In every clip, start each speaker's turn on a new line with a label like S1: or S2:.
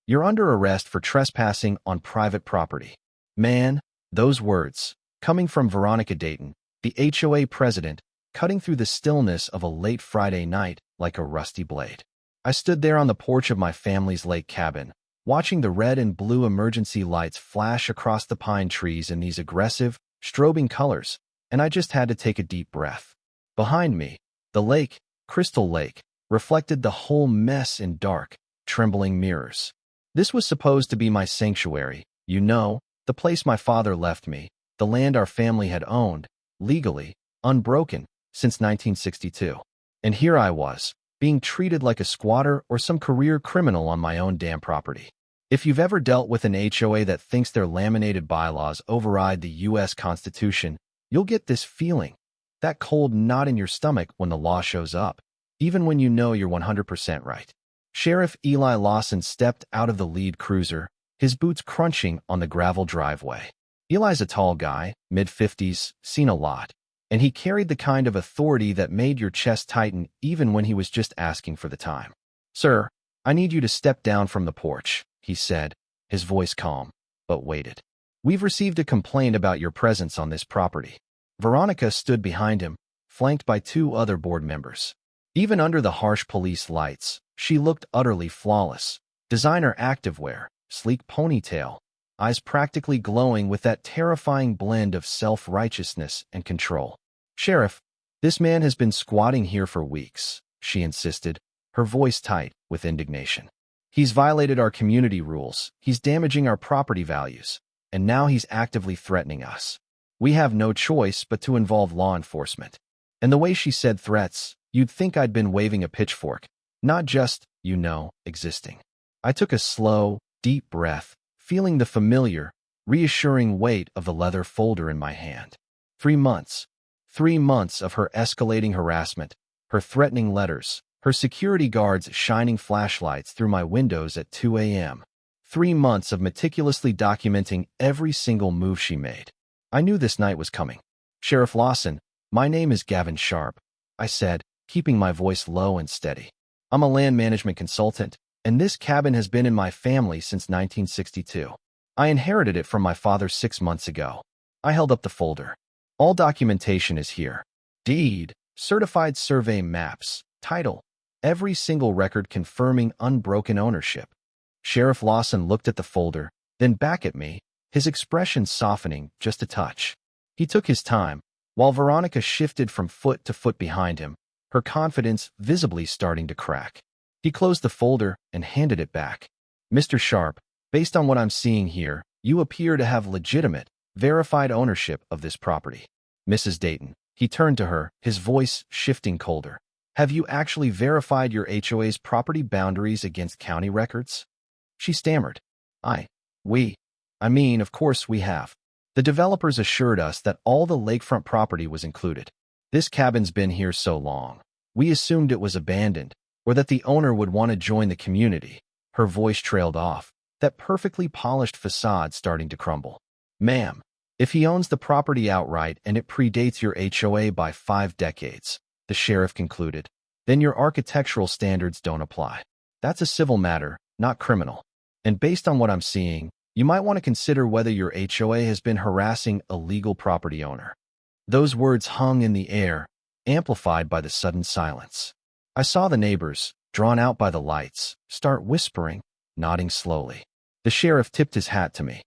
S1: You're under arrest for trespassing on private property. Man, those words, coming from Veronica Dayton, the HOA president, cutting through the stillness of a late Friday night like a rusty blade. I stood there on the porch of my family's lake cabin, watching the red and blue emergency lights flash across the pine trees in these aggressive, strobing colors, and I just had to take a deep breath. Behind me, the lake, Crystal Lake, reflected the whole mess in dark, trembling mirrors. This was supposed to be my sanctuary, you know, the place my father left me, the land our family had owned, legally, unbroken, since 1962. And here I was, being treated like a squatter or some career criminal on my own damn property. If you've ever dealt with an HOA that thinks their laminated bylaws override the U.S. Constitution, you'll get this feeling, that cold knot in your stomach when the law shows up, even when you know you're 100% right. Sheriff Eli Lawson stepped out of the lead cruiser, his boots crunching on the gravel driveway. Eli's a tall guy, mid-50s, seen a lot, and he carried the kind of authority that made your chest tighten even when he was just asking for the time. "Sir, I need you to step down from the porch," he said, his voice calm, but weighted. "We've received a complaint about your presence on this property." Veronica stood behind him, flanked by two other board members. Even under the harsh police lights, she looked utterly flawless. Designer activewear, sleek ponytail, eyes practically glowing with that terrifying blend of self-righteousness and control. "Sheriff, this man has been squatting here for weeks," she insisted, her voice tight with indignation. "He's violated our community rules, he's damaging our property values, and now he's actively threatening us. We have no choice but to involve law enforcement." And the way she said threats, you'd think I'd been waving a pitchfork, not just, existing. I took a slow, deep breath, feeling the familiar, reassuring weight of the leather folder in my hand. 3 months. 3 months of her escalating harassment, her threatening letters, her security guards shining flashlights through my windows at 2 a.m. 3 months of meticulously documenting every single move she made. I knew this night was coming. "Sheriff Lawson, my name is Gavin Sharp," I said, keeping my voice low and steady. "I'm a land management consultant, and this cabin has been in my family since 1962. I inherited it from my father 6 months ago." I held up the folder. "All documentation is here. Deed, certified survey maps, title, every single record confirming unbroken ownership." Sheriff Lawson looked at the folder, then back at me, his expression softening just a touch. He took his time, while Veronica shifted from foot to foot behind him, her confidence visibly starting to crack. He closed the folder and handed it back. "Mr. Sharp, based on what I'm seeing here, you appear to have legitimate, verified ownership of this property. Mrs. Dayton," he turned to her, his voice shifting colder, "have you actually verified your HOA's property boundaries against county records?" She stammered. Of course we have. The developers assured us that all the lakefront property was included. This cabin's been here so long. We assumed it was abandoned, or that the owner would want to join the community." Her voice trailed off, that perfectly polished facade starting to crumble. "Ma'am, if he owns the property outright and it predates your HOA by 5 decades, the sheriff concluded, then your architectural standards don't apply. That's a civil matter, not criminal. And based on what I'm seeing, you might want to consider whether your HOA has been harassing a legal property owner." Those words hung in the air, amplified by the sudden silence. I saw the neighbors, drawn out by the lights, start whispering, nodding slowly. The sheriff tipped his hat to me.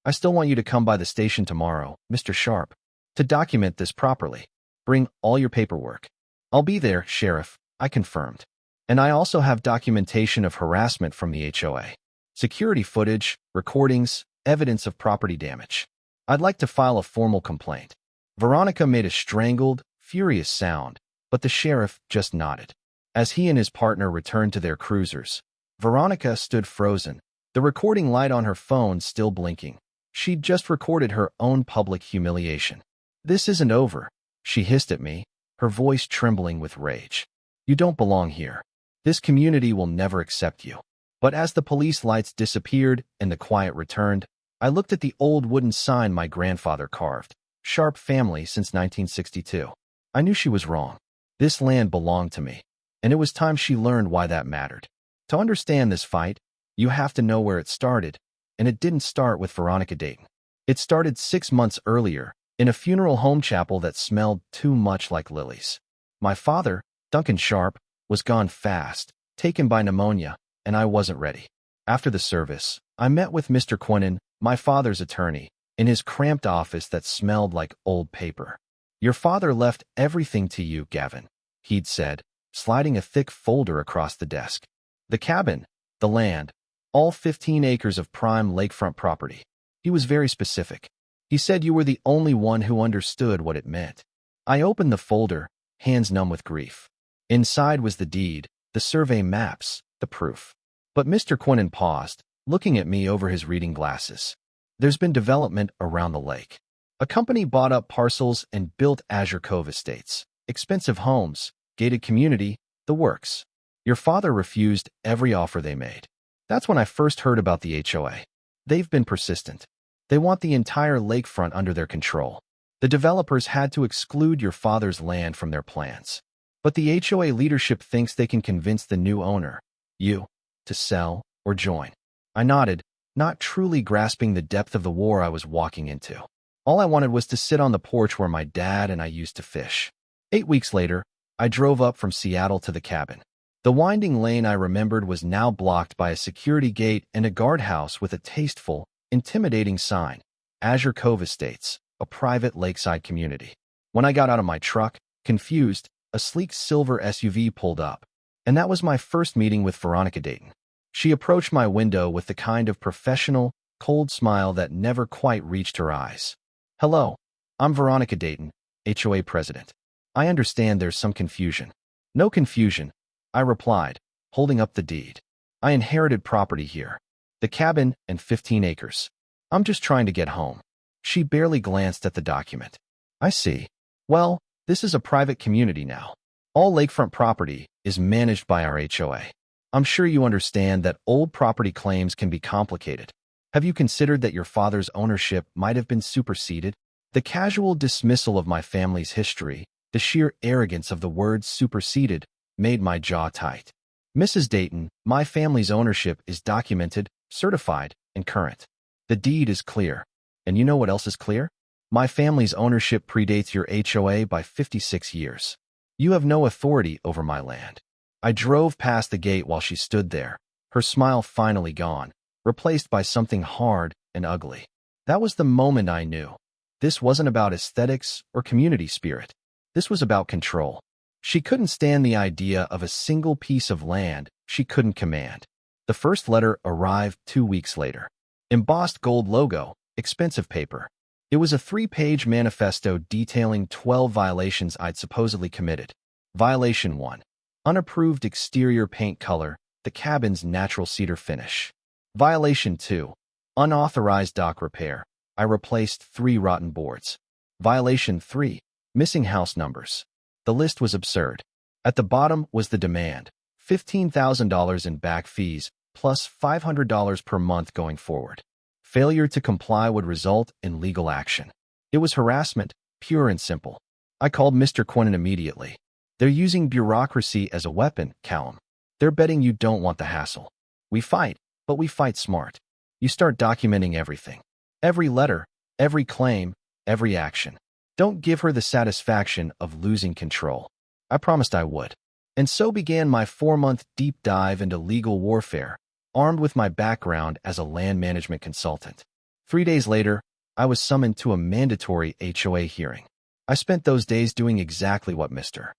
S1: "I still want you to come by the station tomorrow, Mr. Sharp, to document this properly. Bring all your paperwork." "I'll be there, Sheriff," I confirmed. "And I also have documentation of harassment from the HOA. Security footage, recordings, evidence of property damage. I'd like to file a formal complaint." Veronica made a strangled, furious sound, but the sheriff just nodded. As he and his partner returned to their cruisers, Veronica stood frozen, the recording light on her phone still blinking. She'd just recorded her own public humiliation. "This isn't over," she hissed at me, her voice trembling with rage. "You don't belong here. This community will never accept you." But as the police lights disappeared and the quiet returned, I looked at the old wooden sign my grandfather carved, "Sharp Family since 1962. I knew she was wrong. This land belonged to me, and it was time she learned why that mattered. To understand this fight, You have to know where it started, and it didn't start with Veronica Dayton. It started 6 months earlier, in a funeral home chapel that smelled too much like lilies. My father, Duncan Sharp, was gone fast, taken by pneumonia, and I wasn't ready. After the service, I met with Mr. Quinnen, my father's attorney, in his cramped office that smelled like old paper. "Your father left everything to you, Gavin," he'd said, sliding a thick folder across the desk. "The cabin, the land, all 15 acres of prime lakefront property." He was very specific. He said you were the only one who understood what it meant. I opened the folder, hands numb with grief. Inside was the deed, the survey maps, the proof. But Mr. Quinnen paused, looking at me over his reading glasses. "There's been development around the lake. A company bought up parcels and built Azure Cove Estates. Expensive homes, gated community, the works. Your father refused every offer they made." That's when I first heard about the HOA. They've been persistent. They want the entire lakefront under their control. The developers had to exclude your father's land from their plans. But the HOA leadership thinks they can convince the new owner, you, to sell or join. I nodded, not truly grasping the depth of the war I was walking into. All I wanted was to sit on the porch where my dad and I used to fish. 8 weeks later, I drove up from Seattle to the cabin. The winding lane I remembered was now blocked by a security gate and a guardhouse with a tasteful, intimidating sign, Azure Cove Estates, a private lakeside community. When I got out of my truck, confused, a sleek silver SUV pulled up. And that was my first meeting with Veronica Dayton. She approached my window with the kind of professional, cold smile that never quite reached her eyes. "Hello, I'm Veronica Dayton, HOA president. I understand there's some confusion." "No confusion," I replied, holding up the deed. "I inherited property here. The cabin and 15 acres. I'm just trying to get home." She barely glanced at the document. "I see. Well, this is a private community now. All lakefront property is managed by our HOA. I'm sure you understand that old property claims can be complicated. Have you considered that your father's ownership might have been superseded?" The casual dismissal of my family's history, the sheer arrogance of the word superseded, made my jaw tight. "Mrs. Dayton, my family's ownership is documented, certified, and current. The deed is clear. And you know what else is clear? My family's ownership predates your HOA by 56 years. You have no authority over my land." I drove past the gate while she stood there, her smile finally gone, replaced by something hard and ugly. That was the moment I knew. This wasn't about aesthetics or community spirit. This was about control. She couldn't stand the idea of a single piece of land she couldn't command. The first letter arrived 2 weeks later. Embossed gold logo, expensive paper. It was a 3-page manifesto detailing 12 violations I'd supposedly committed. Violation 1. Unapproved exterior paint color, the cabin's natural cedar finish. Violation 2. Unauthorized dock repair. I replaced 3 rotten boards. Violation 3. Missing house numbers. The list was absurd. At the bottom was the demand, $15,000 in back fees, plus $500 per month going forward. Failure to comply would result in legal action. It was harassment, pure and simple. I called Mr. Quinnen immediately. "They're using bureaucracy as a weapon, Callum. They're betting you don't want the hassle. We fight, but we fight smart. You start documenting everything. Every letter, every claim, every action. Don't give her the satisfaction of losing control." I promised I would. And so began my 4-month deep dive into legal warfare, armed with my background as a land management consultant. 3 days later, I was summoned to a mandatory HOA hearing. I spent those days doing exactly what Mr.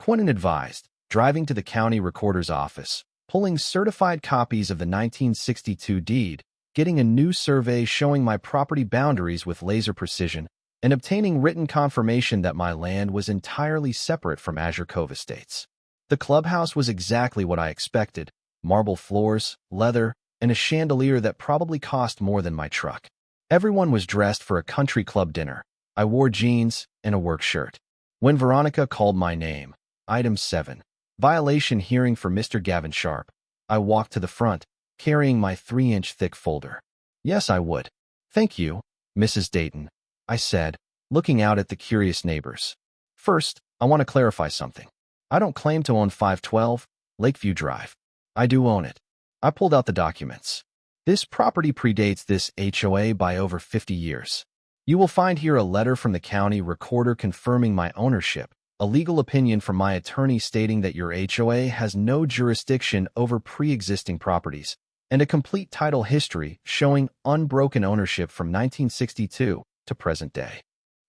S1: Quinnen advised, driving to the county recorder's office, pulling certified copies of the 1962 deed, getting a new survey showing my property boundaries with laser precision, and obtaining written confirmation that my land was entirely separate from Azure Cove Estates. The clubhouse was exactly what I expected: marble floors, leather, and a chandelier that probably cost more than my truck. Everyone was dressed for a country club dinner. I wore jeans and a work shirt. When Veronica called my name, Item 7, violation hearing for Mr. Gavin Sharp, I walked to the front, carrying my 3-inch thick folder. "Yes, I would. Thank you, Mrs. Dayton," I said, looking out at the curious neighbors. "First, I want to clarify something. I don't claim to own 512 Lakeview Drive. I do own it. I pulled out the documents. This property predates this HOA by over 50 years. You will find here a letter from the county recorder confirming my ownership, a legal opinion from my attorney stating that your HOA has no jurisdiction over pre-existing properties, and a complete title history showing unbroken ownership from 1962 to present day.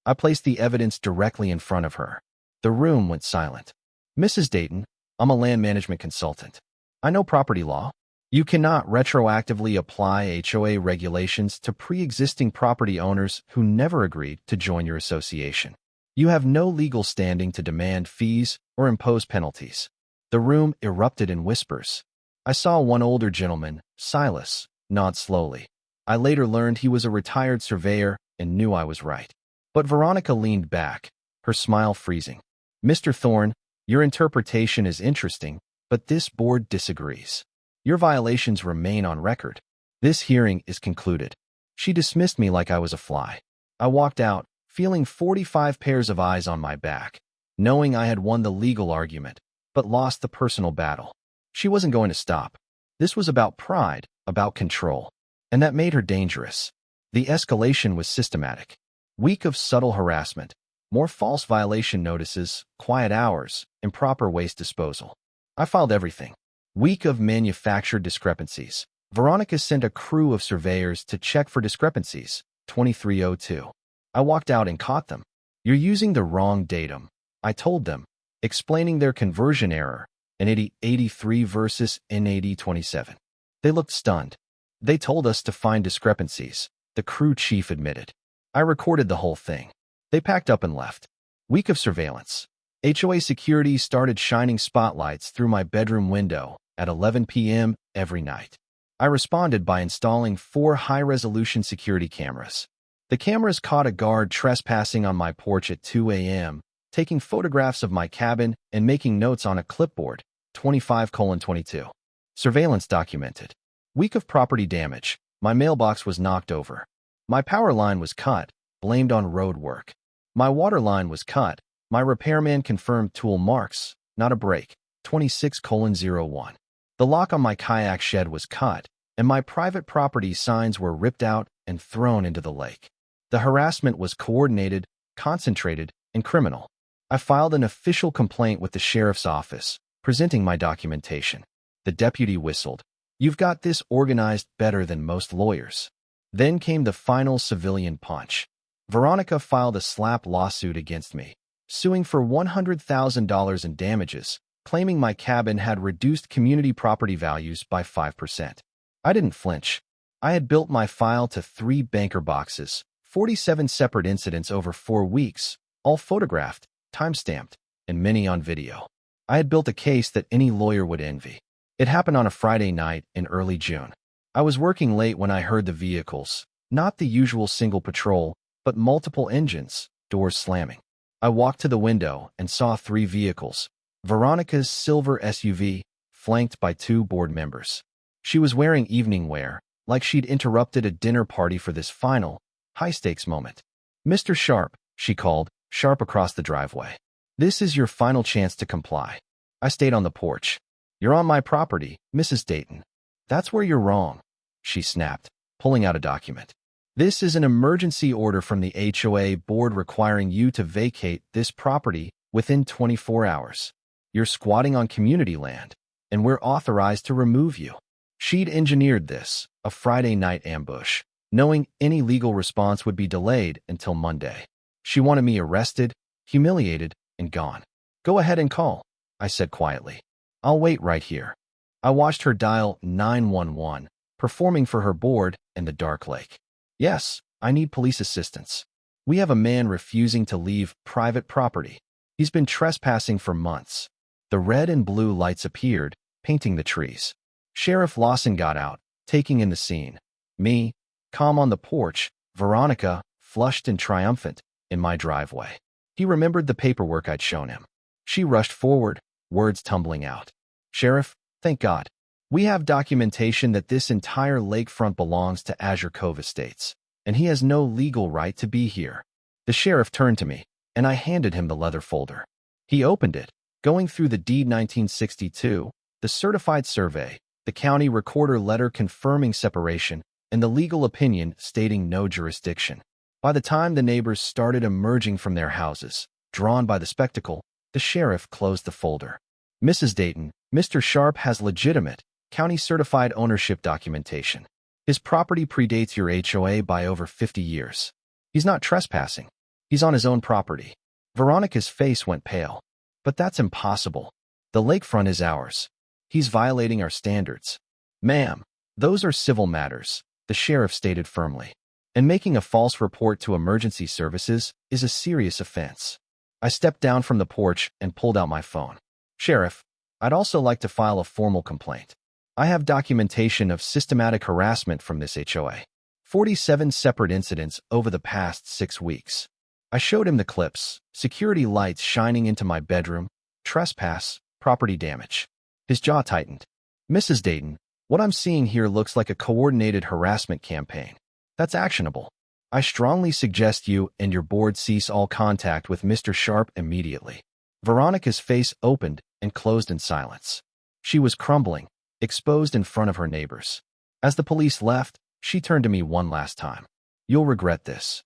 S1: I placed the evidence directly in front of her. The room went silent. Mrs. Dayton, I'm a land management consultant. I know property law. You cannot retroactively apply HOA regulations to pre-existing property owners who never agreed to join your association. You have no legal standing to demand fees or impose penalties. The room erupted in whispers. I saw one older gentleman, Silas, nod slowly. I later learned he was a retired surveyor and knew I was right. But Veronica leaned back, her smile freezing. Mr. Thorne, your interpretation is interesting, but this board disagrees. Your violations remain on record. This hearing is concluded. She dismissed me like I was a fly. I walked out, feeling 45 pairs of eyes on my back, knowing I had won the legal argument, but lost the personal battle. She wasn't going to stop. This was about pride, about control, and that made her dangerous. The escalation was systematic. Week of subtle harassment, more false violation notices, quiet hours, improper waste disposal. I filed everything. Week of manufactured discrepancies. Veronica sent a crew of surveyors to check for discrepancies, 2302. I walked out and caught them. You're using the wrong datum, I told them, explaining their conversion error, N8083 versus N8027. They looked stunned. They told us to find discrepancies, the crew chief admitted. I recorded the whole thing. They packed up and left. Week of surveillance. HOA security started shining spotlights through my bedroom window at 11 p.m. every night. I responded by installing 4 high-resolution security cameras. The cameras caught a guard trespassing on my porch at 2 a.m., taking photographs of my cabin and making notes on a clipboard, 25:22. Surveillance documented. Week of property damage. My mailbox was knocked over. My power line was cut, blamed on road work. My water line was cut. My repairman confirmed tool marks, not a break, 26:01. The lock on my kayak shed was cut, and my private property signs were ripped out and thrown into the lake. The harassment was coordinated, concentrated, and criminal. I filed an official complaint with the sheriff's office, presenting my documentation. The deputy whistled. You've got this organized better than most lawyers. Then came the final civilian punch. Veronica filed a slap lawsuit against me, suing for $100,000 in damages, claiming my cabin had reduced community property values by 5%. I didn't flinch. I had built my file to 3 banker boxes, 47 separate incidents over 4 weeks, all photographed, time-stamped, and many on video. I had built a case that any lawyer would envy. It happened on a Friday night in early June. I was working late when I heard the vehicles, not the usual single patrol, but multiple engines, doors slamming. I walked to the window and saw 3 vehicles. Veronica's silver SUV, flanked by 2 board members. She was wearing evening wear, like she'd interrupted a dinner party for this final, high-stakes moment. Mr. Sharp, she called, sharp across the driveway. This is your final chance to comply. I stayed on the porch. You're on my property, Mrs. Dayton. That's where you're wrong, she snapped, pulling out a document. This is an emergency order from the HOA board requiring you to vacate this property within 24 hours. You're squatting on community land, and we're authorized to remove you. She'd engineered this, a Friday night ambush, knowing any legal response would be delayed until Monday. She wanted me arrested, humiliated, and gone. Go ahead and call, I said quietly. I'll wait right here. I watched her dial 911, performing for her board in the dark lake. Yes, I need police assistance. We have a man refusing to leave private property. He's been trespassing for months. The red and blue lights appeared, painting the trees. Sheriff Lawson got out, taking in the scene. Me, calm on the porch, Veronica, flushed and triumphant, in my driveway. He remembered the paperwork I'd shown him. She rushed forward, words tumbling out. Sheriff, thank God. We have documentation that this entire lakefront belongs to Azure Cove Estates, and he has no legal right to be here. The sheriff turned to me, and I handed him the leather folder. He opened it, going through the deed 1962, the certified survey, the county recorder letter confirming separation, and the legal opinion stating no jurisdiction. By the time the neighbors started emerging from their houses, drawn by the spectacle, the sheriff closed the folder. Mrs. Dayton, Mr. Sharp has legitimate, county-certified ownership documentation. His property predates your HOA by over 50 years. He's not trespassing. He's on his own property. Veronica's face went pale. But that's impossible. The lakefront is ours. He's violating our standards. Ma'am, those are civil matters, the sheriff stated firmly. And making a false report to emergency services is a serious offense. I stepped down from the porch and pulled out my phone. Sheriff, I'd also like to file a formal complaint. I have documentation of systematic harassment from this HOA. 47 separate incidents over the past 6 weeks. I showed him the clips, security lights shining into my bedroom, trespass, property damage. His jaw tightened. Mrs. Dayton, what I'm seeing here looks like a coordinated harassment campaign. That's actionable. I strongly suggest you and your board cease all contact with Mr. Sharp immediately. Veronica's face opened and closed in silence. She was crumbling, exposed in front of her neighbors. As the police left, she turned to me one last time. You'll regret this.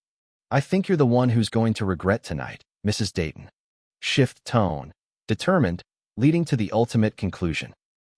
S1: I think you're the one who's going to regret tonight, Mrs. Dayton. Shift tone, determined, leading to the ultimate conclusion.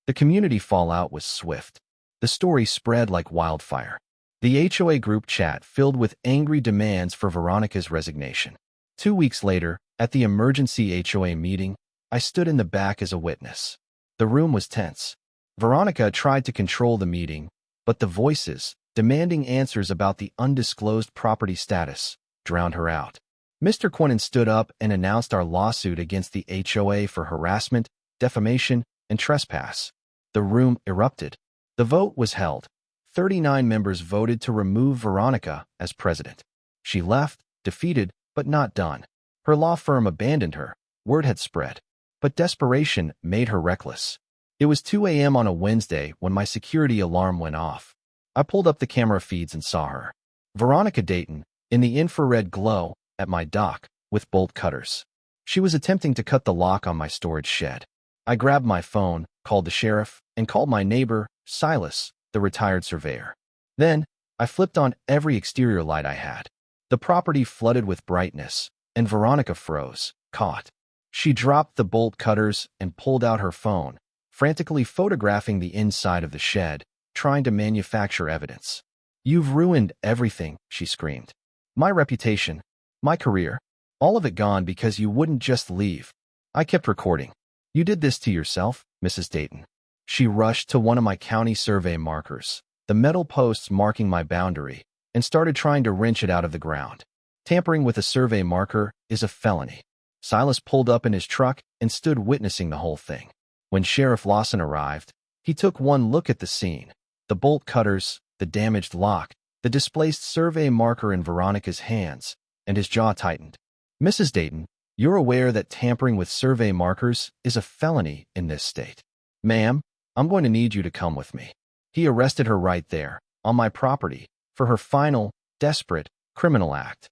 S1: The community fallout was swift. The story spread like wildfire. The HOA group chat filled with angry demands for Veronica's resignation. 2 weeks later, at the emergency HOA meeting, I stood in the back as a witness. The room was tense. Veronica tried to control the meeting, but the voices, demanding answers about the undisclosed property status, drowned her out. Mr. Quinnan stood up and announced our lawsuit against the HOA for harassment, defamation, and trespass. The room erupted. The vote was held. 39 members voted to remove Veronica as president. She left, defeated, but not done. Her law firm abandoned her. Word had spread. But desperation made her reckless. It was 2 a.m. on a Wednesday when my security alarm went off. I pulled up the camera feeds and saw her. Veronica Dayton, in the infrared glow, at my dock, with bolt cutters. She was attempting to cut the lock on my storage shed. I grabbed my phone, called the sheriff, and called my neighbor, Silas, the retired surveyor. Then, I flipped on every exterior light I had. The property flooded with brightness, and Veronica froze, caught. She dropped the bolt cutters and pulled out her phone, frantically photographing the inside of the shed, trying to manufacture evidence. You've ruined everything, she screamed. My reputation, my career, all of it gone because you wouldn't just leave. I kept recording. You did this to yourself, Mrs. Dayton. She rushed to one of my county survey markers, the metal posts marking my boundary, and started trying to wrench it out of the ground. Tampering with a survey marker is a felony. Silas pulled up in his truck and stood witnessing the whole thing. When Sheriff Lawson arrived, he took one look at the scene. The bolt cutters, the damaged lock, the displaced survey marker in Veronica's hands, and his jaw tightened. Mrs. Dayton, you're aware that tampering with survey markers is a felony in this state. Ma'am, I'm going to need you to come with me. He arrested her right there, on my property, for her final, desperate, criminal act.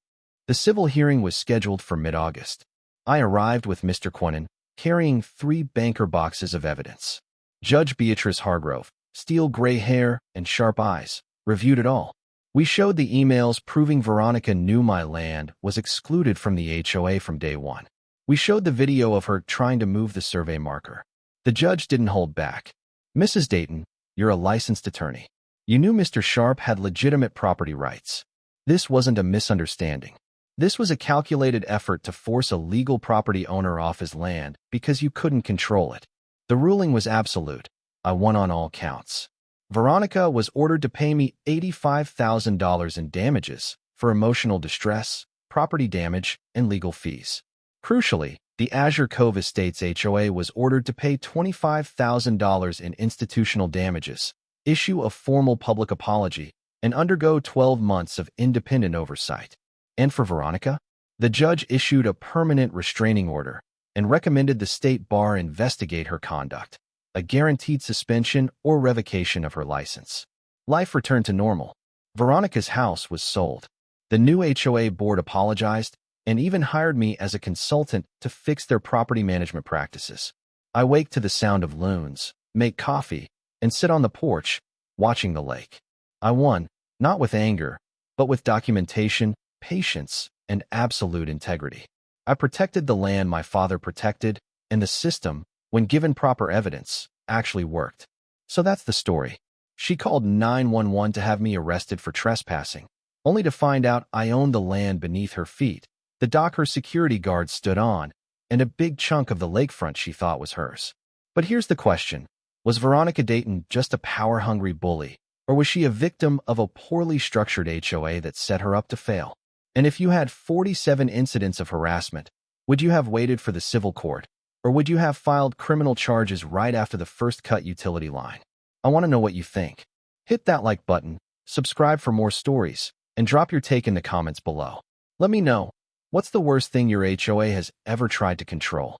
S1: The civil hearing was scheduled for mid-August. I arrived with Mr. Quinnan, carrying 3 banker boxes of evidence. Judge Beatrice Hargrove, steel gray hair and sharp eyes, reviewed it all. We showed the emails proving Veronica knew my land was excluded from the HOA from day one. We showed the video of her trying to move the survey marker. The judge didn't hold back. Mrs. Dayton, you're a licensed attorney. You knew Mr. Sharp had legitimate property rights. This wasn't a misunderstanding. This was a calculated effort to force a legal property owner off his land because you couldn't control it. The ruling was absolute. I won on all counts. Veronica was ordered to pay me $85,000 in damages for emotional distress, property damage, and legal fees. Crucially, the Azure Cove Estates HOA was ordered to pay $25,000 in institutional damages, issue a formal public apology, and undergo 12 months of independent oversight. And for Veronica, the judge issued a permanent restraining order and recommended the state bar investigate her conduct, a guaranteed suspension or revocation of her license. Life returned to normal. Veronica's house was sold. The new HOA board apologized and even hired me as a consultant to fix their property management practices. I wake to the sound of loons, make coffee, and sit on the porch, watching the lake. I won, not with anger, but with documentation, patience, and absolute integrity. I protected the land my father protected, and the system, when given proper evidence, actually worked. So that's the story. She called 911 to have me arrested for trespassing, only to find out I owned the land beneath her feet, the dock her security guard stood on, and a big chunk of the lakefront she thought was hers. But here's the question. Was Veronica Dayton just a power-hungry bully, or was she a victim of a poorly structured HOA that set her up to fail? And if you had 47 incidents of harassment, would you have waited for the civil court, or would you have filed criminal charges right after the first cut utility line? I want to know what you think. Hit that like button, subscribe for more stories, and drop your take in the comments below. Let me know, what's the worst thing your HOA has ever tried to control?